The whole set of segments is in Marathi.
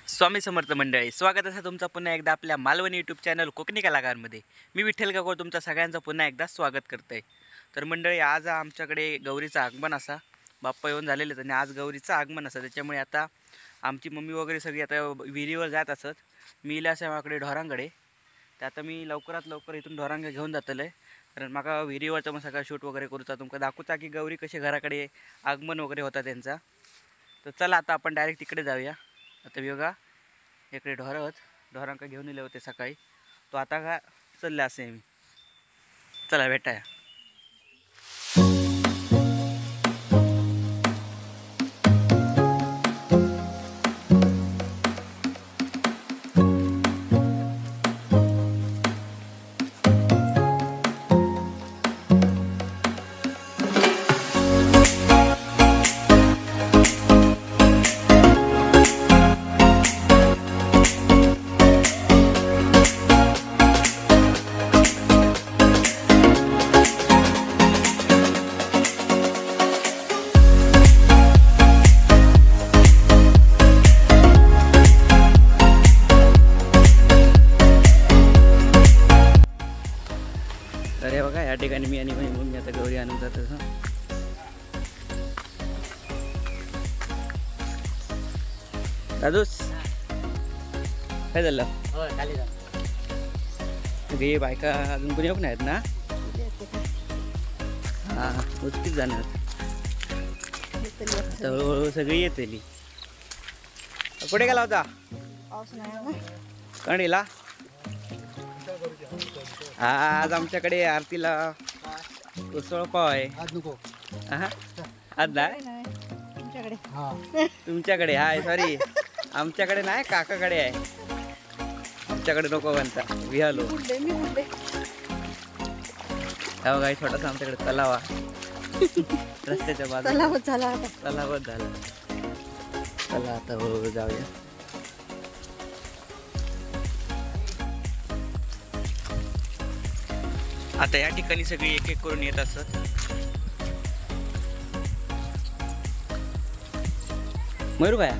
स्वामी समर्थ मंडळी, स्वागत आहे तुमचं पुन्हा एकदा आपल्या मालवणी यूट्यूब चॅनल कोकणी कलाकारमध्ये. मी विठ्ठल काकोड तुमचं सगळ्यांचं पुन्हा एकदा स्वागत करतोय. तर मंडळी, आज आमच्याकडे गौरीचं आगमन असा, बाप्पा येऊन झालेले आणि आज गौरीचं आगमन असं, त्याच्यामुळे आता आमची मम्मी वगैरे सगळी आता विहिरीवर जात असत. मी इला सेवाकडे ढोरांकडे, तर आता मी लवकरात लवकर इथून ढोरांग घेऊन जातलं आहे. कारण माका विहिरीवरचं मग सगळं शूट वगैरे करूचा, तुमका दाखवता की गौरी कशी घराकडे आगमन वगैरे होता त्यांचा. तर चला आता आपण डायरेक्ट तिकडे जाऊया. आता बघा इकडे ढोरांका घेऊन येले होते सकाळी, तो आता का चालले असे मी. चला भेटाया. तर हे बघा, या ठिकाणी मी आणि मम्मी आता गौरी आणून जातो. दादूस काय झालं? हे बायका अजून कोणी पण आहेत ना? हा, उचकीच जाणार. हळूहळू सगळी येते. कुठे गेला होता? कणीला. आज आमच्याकडे आरतीला उसळ पाव आहे. आज नाही तुमच्याकडे आहे, सॉरी आमच्याकडे नाही, काकाकडे आहे. आमच्याकडे नको म्हणता, विहालो. हा बघा, छोटासा आमच्याकडे तलाव रस्त्याच्या बाजूला. तलावच झाला. चला आता हळूहळू जाऊया. आता या ठिकाणी सगळी एक एक करून येत असत. मयूर काय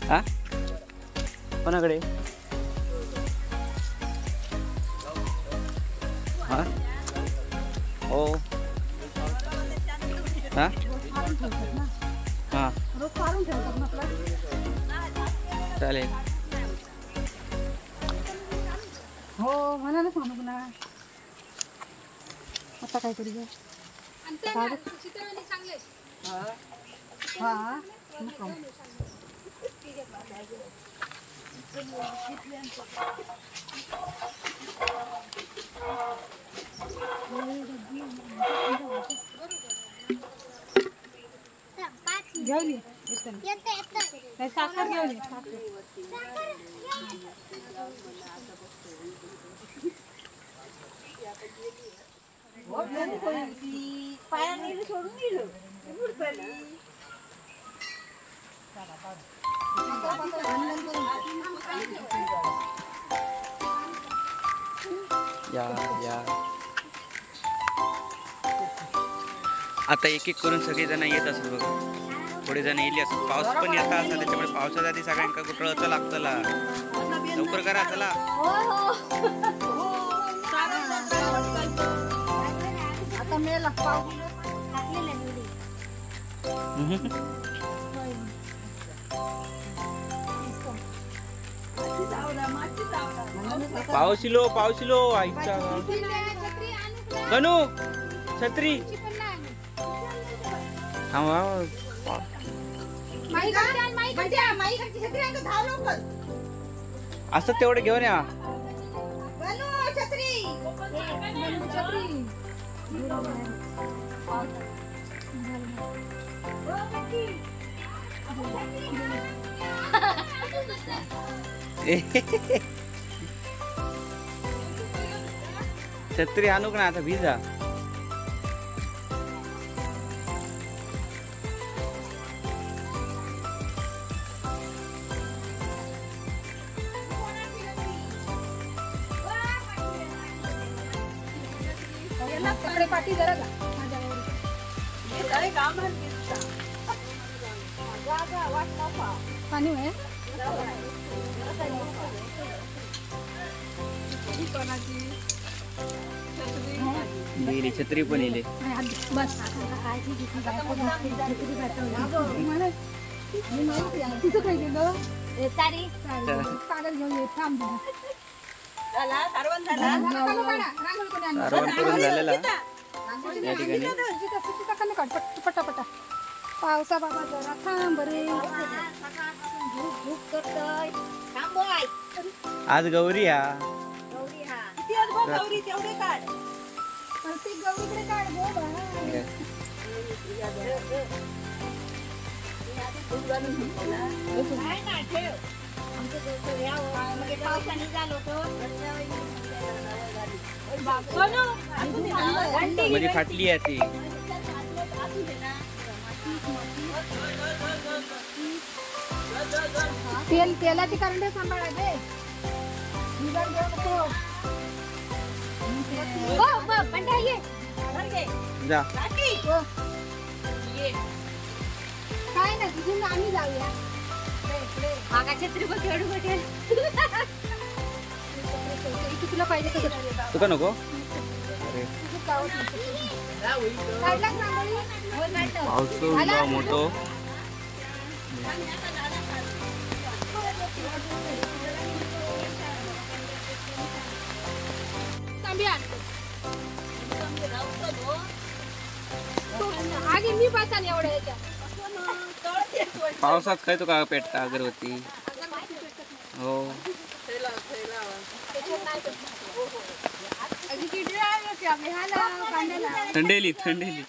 हा कोणाकडे? हा हो हा हा चालेल. हो म्हणा ना, सांगू ना आता काय करूया. हा घेऊन ये, साखर घेऊन ये. पायाने सोडून गेलो. या आता एक एक करून सगळे जण येत असत बघा. थोडे जण येले असत. पाऊस पण येत असता, त्याच्यामुळे पावसाच्या आधी सगळ्यांका कुठळचं लागतला. लवकर करा चला. आता मेला पाऊस. पावसिलो आईच्या गणू छत्री. असं तेवढे घेऊन या. छत्री आणू का ना आता भिजा. पाठी जरा पाणी आहे. गेली छत्री पण येले. बस तिचं काय केलं कागद घेऊन ये थांब सारवण करून झालेला या ठिकाणी. पटापटा पावसा बाबा जरा थांब रे. आज गौरी हा प्रत्येक गौरीकडे काढ गो बा. मध्ये फाटली आहे ती. तेलाची करंडे सांभाळा दे. जा काय नाही तिथून आम्ही जाऊया. तुला पाहिजे तसं तुका नको. पाऊस मोठो आगे मी पाहता एवढ्या पावसात काय तुका पेटता अगरबत्ती. हो थंडेली थंडेली.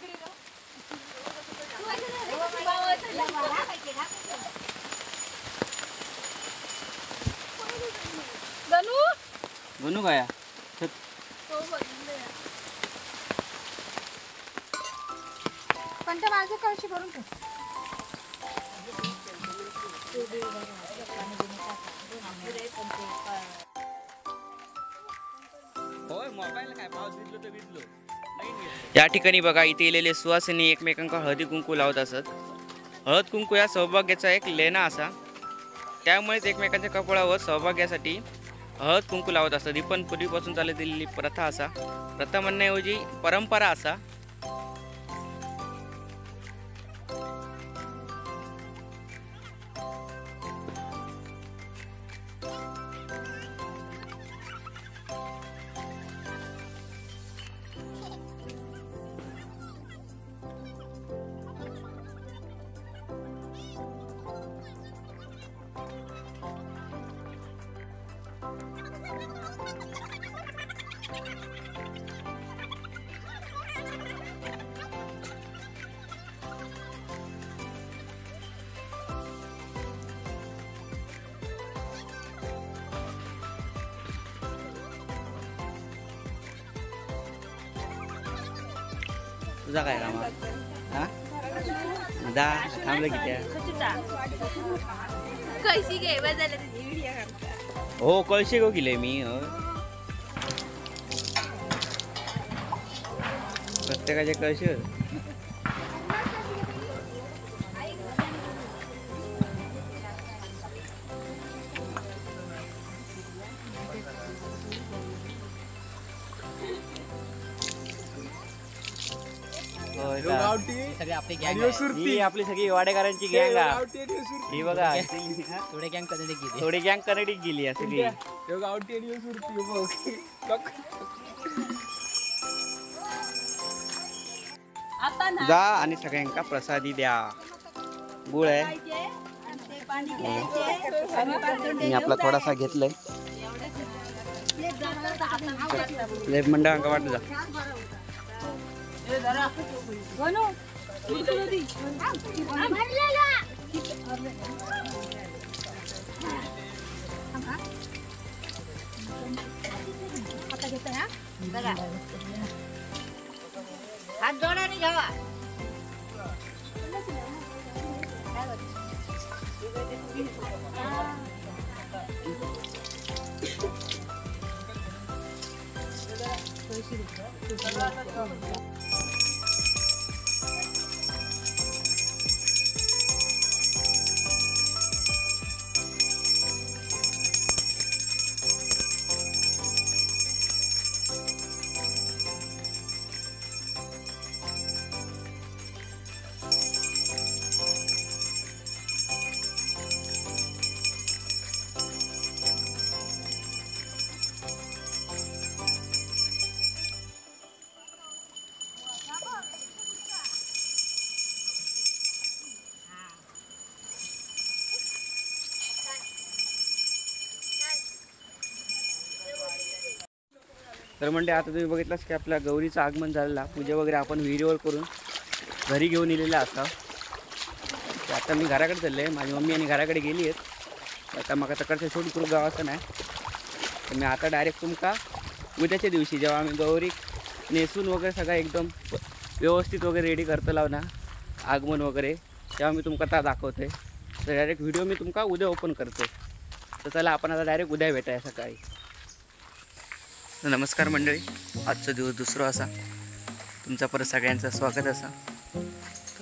बनू काय पण त्या बाजू कळशी करून ठेव. या ठिकाणी बघा इथे इलेले सुवासिनी एकमेकांका हळदी कुंकू लावत असत. हळद कुंकू या सौभाग्याचा एक लेणा असा. त्यामुळेच एकमेकांच्या कपाळावर सौभाग्यासाठी हळद कुंकू लावत असतात. ही पण पूर्वीपासून चालत दिलेली प्रथा असा. प्रथा म्हणण्याऐवजी परंपरा असा. तुझा काय काम हा जा थांबलं की त्या. हो कळशी गो गेले मी. प्रत्येकाचे कळशी ही आपली सगळी वाडेकरांची गँग ही बघा. थोडी गँग कनेक्ट गेली सगळी. जा आणि सगळ्यांका प्रसादी द्या. गुळ आहे मी आपला थोडासा घेतलाय. मंडळांका वाटत जा. हात जोडाने घ्यावा. तर म्हणजे आता तुम्ही बघितलंच की आपल्या गौरीचं आगमन झालेला, पूजा वगैरे आपण व्हिडिओवर करून घरी घेऊन येलेला असा. तर आता मी घराकडे चाललो आहे, माझी मम्मी आणि घराकडे गेली आहेत. आता मग तकडचं छोटी कुरूप गावाचं नाही, तर मी आता डायरेक्ट तुमका उद्याच्या दिवशी जेव्हा आम्ही गौरी नेसून वगैरे सगळं एकदम व्यवस्थित वगैरे रेडी करतो लाव ना आगमन वगैरे, तेव्हा मी तुमका आता दाखवते. तर डायरेक्ट व्हिडिओ मी तुमका उद्या ओपन करतो. तर चला आपण आता डायरेक्ट उद्या भेटाय सकाळी. तर नमस्कार मंडळी, आजचा दिवस दुसरा असा तुमचा परत सगळ्यांचं स्वागत असा.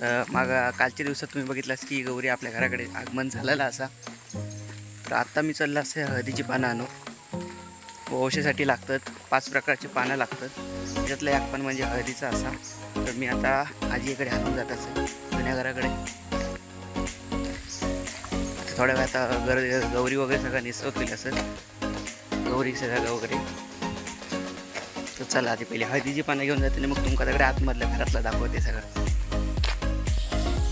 तर मागा कालच्या दिवसात तुम्ही बघितलास की गौरी आपल्या घराकडे आगमन झालेला असा. तर आत्ता मी चालला असे हळदीची पानं आणू. औषधासाठी लागतात 5 प्रकारची पानं लागतात, त्याच्यातलं एक पान म्हणजे हळदीचा असा. तर मी आता आजीकडे आणून जात असेल जुन्या घराकडे. थोड्या वेळात आता गौरी वगैरे सगळं निसवतील असेल, गौरी सगळं वगैरे. तर चला आधी पहिले हळदीची पानं घेऊन जाते, मग तुमका सगळ्या आतमधल्या घरातला दाखवते सगळं.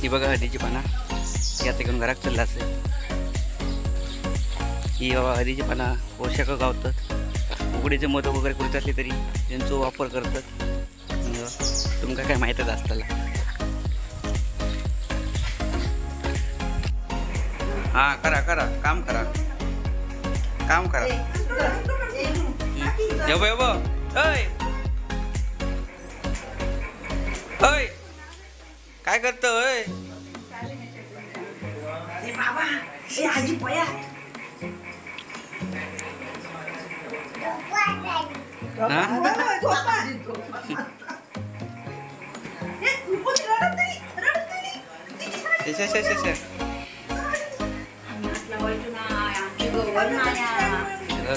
ही बघा हळदीची पानं, ही आता घेऊन घरात चालला असेल. ही बाबा हळदीची पानं पोषक गावतात, उकडीचे मध वगैरे कुठे असले तरी त्यांचा वापर करतात. तुमका काय माहीतच असताला. हां करा करा काम करा काम करा. येव येव अय अय काय करतोय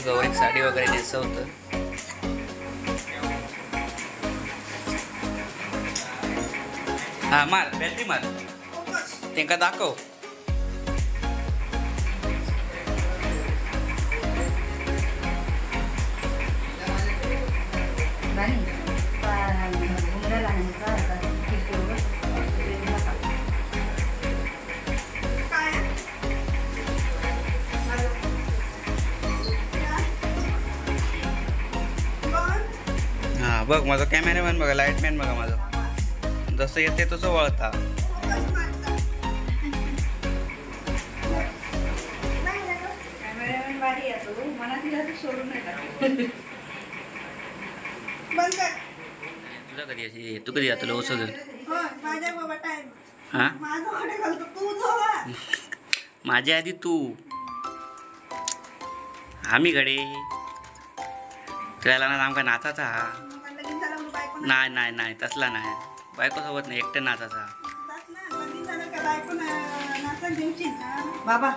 गौरी साडी वगैरे नेसवतं. हा मार बॅटरी मार, त्यांका दाखव. हा बघ माझा कॅमेरामॅन बघा, लाईटमॅन बघा, माझं जसं येते तसं वळता. तुला कधी अशी तू कधी जातो ओसो घेऊन? हा माझ्या आधी तू, आम्ही घडे त्याला ना आमका नाचाचा. हा नाही नाही नाही तसला नाही, बायको सोबत नाही, एकटं नाचाचा. बाबा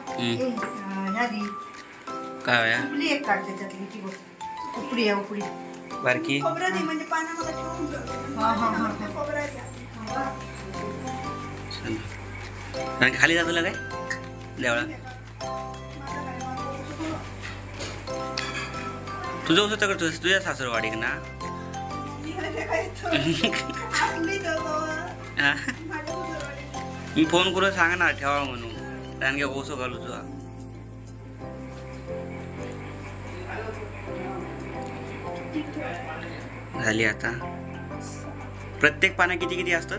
काय एक काढते त्यातली ती बघ, उपडी आहे उपडी बारकी. खाली जातो काय देवळा तुझं असं तर करतोस तुझ्या सासरवाडीक ना. मी फोन करून सांगणार ठेवा म्हणून, कारण की ओसो घालू तुझा. झाली आता. प्रत्येक पानं किती किती असतात?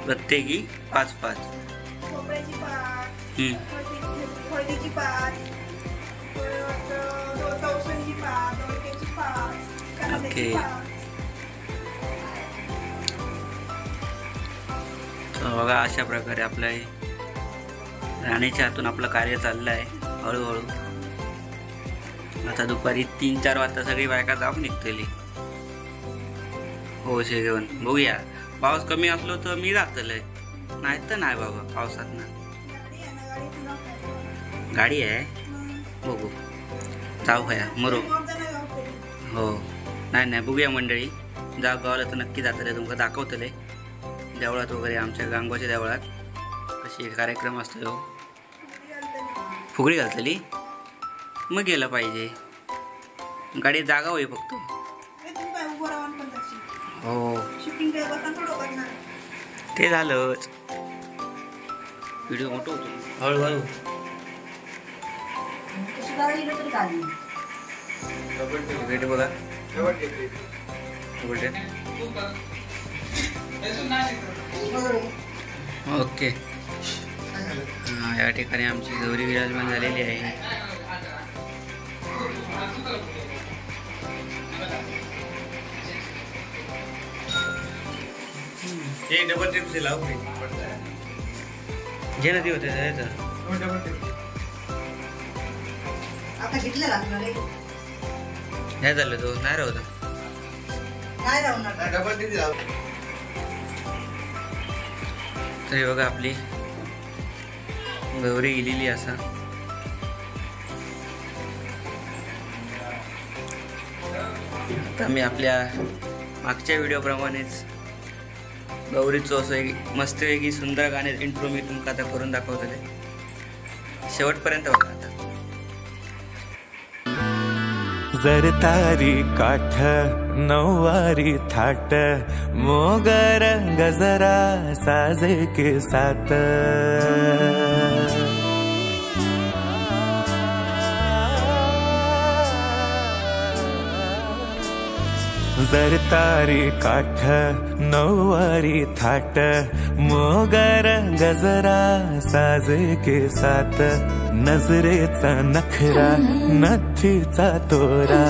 प्रत्येकी 5-5. ओके बघा अशा प्रकारे आपलं राणीच्या हातून आपलं कार्य चाललं आहे हळूहळू. आता दुपारी 3-4 वाजता सगळी बायका जाऊन निघतली हो शे घेऊन. बघूया पाऊस कमी असलो तर मी जातलंय, नाही तर नाही बाबा. पावसात ना गाडी आहे, बघू जाऊ खया मरो. हो नाही नाही बघूया मंडळी, जाऊ गावाला तर नक्की जातले, तुमका दाखवतले देवळात वगैरे. आमच्या गांगोच्या देवळात कशी कार्यक्रम असतो हो. फुगडी घालतली मग गेलं पाहिजे, गाडी जागा होई फक्त. हो ते झालंच, व्हिडिओ मोठं होतो हळूहळू. रेट बघा. ओके. या ठिकाणी आमची गौरी विराजमान झालेली आहे. एक डबल ट्रिप से लाव घे ना ती होते आता घेतलं लागणार रे. नाही झालं तो नाही राहता. काय राहणार डबल ट्रिप लाव. तरी बघा आपली गौरी गेलेली असा. आता मी आपल्या मागच्या व्हिडिओप्रमाणेच गौरीचं असं एक मस्तपैकी सुंदर गाणे इंट्रो मी तुमका आता करून दाखवतले. शेवटपर्यंत बघा. आता जर तारी काठ नऊवारी थाट मोगर गजरा साजे के साथ जर तारी काठ नऊवारी थाट मोगर गजरा साजे के साथ नजरेचा नखरा नथीचा तोरा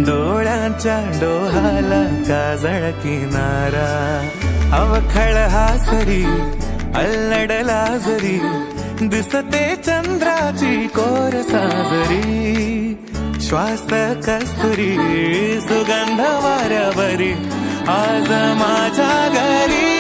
डोळ्यांच्या डोहाला काजळ किनारा अवखळ हासरी अल्लडला जरी दिसते चंद्राची कोर साजरी श्वास कस्तुरी सुगंध वाऱ्यावरी आज माझ्या घरी